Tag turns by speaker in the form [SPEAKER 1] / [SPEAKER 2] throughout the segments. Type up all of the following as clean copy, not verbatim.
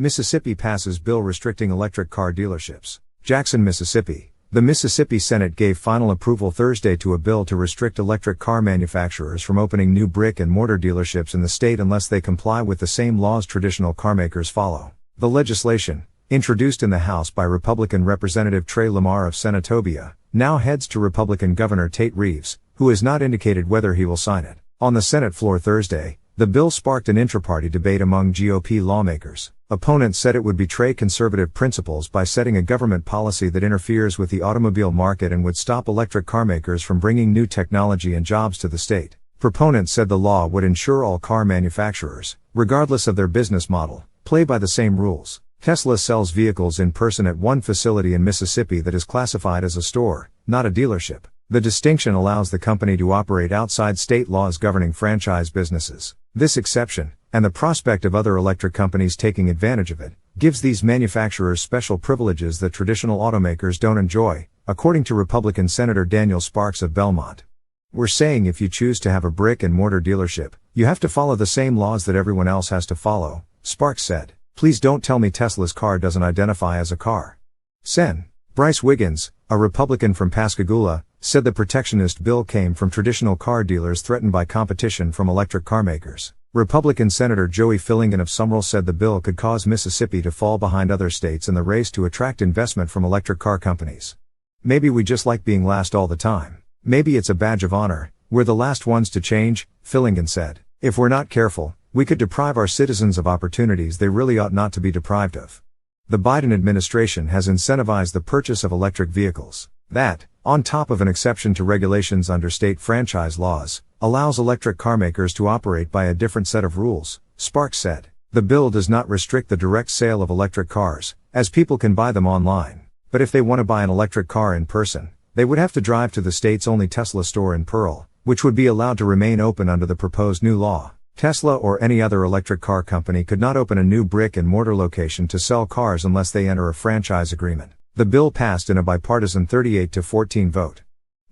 [SPEAKER 1] Mississippi passes bill restricting electric car dealerships. Jackson, Mississippi. The Mississippi Senate gave final approval Thursday to a bill to restrict electric car manufacturers from opening new brick-and-mortar dealerships in the state unless they comply with the same laws traditional carmakers follow. The legislation, introduced in the House by Republican Representative Trey Lamar of Senatobia, now heads to Republican Governor Tate Reeves, who has not indicated whether he will sign it. On the Senate floor Thursday, the bill sparked an intra-party debate among GOP lawmakers. Opponents said it would betray conservative principles by setting a government policy that interferes with the automobile market and would stop electric carmakers from bringing new technology and jobs to the state. Proponents said the law would ensure all car manufacturers, regardless of their business model, play by the same rules. Tesla sells vehicles in person at one facility in Mississippi that is classified as a store, not a dealership. The distinction allows the company to operate outside state laws governing franchise businesses. This exception, and the prospect of other electric companies taking advantage of it, gives these manufacturers special privileges that traditional automakers don't enjoy, according to Republican Senator Daniel Sparks of Belmont. "We're saying if you choose to have a brick-and-mortar dealership, you have to follow the same laws that everyone else has to follow," Sparks said. "Please don't tell me Tesla's car doesn't identify as a car." Sen. Bryce Wiggins, a Republican from Pascagoula, said the protectionist bill came from traditional car dealers threatened by competition from electric car makers. Republican Senator Joey Fillingan of Sumrall said the bill could cause Mississippi to fall behind other states in the race to attract investment from electric car companies. "Maybe we just like being last all the time. Maybe it's a badge of honor, we're the last ones to change," Fillingan said. "If we're not careful, we could deprive our citizens of opportunities they really ought not to be deprived of." The Biden administration has incentivized the purchase of electric vehicles. That, on top of an exception to regulations under state franchise laws, allows electric carmakers to operate by a different set of rules, Sparks said. The bill does not restrict the direct sale of electric cars, as people can buy them online. But if they want to buy an electric car in person, they would have to drive to the state's only Tesla store in Pearl, which would be allowed to remain open under the proposed new law. Tesla or any other electric car company could not open a new brick-and-mortar location to sell cars unless they enter a franchise agreement. The bill passed in a bipartisan 38-14 vote.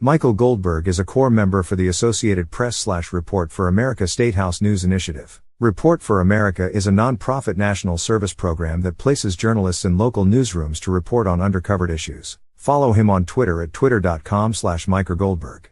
[SPEAKER 1] Michael Goldberg is a core member for the Associated Press/Report for America State House News Initiative. Report for America is a non-profit national service program that places journalists in local newsrooms to report on undercovered issues. Follow him on Twitter at twitter.com/MichaelGoldberg.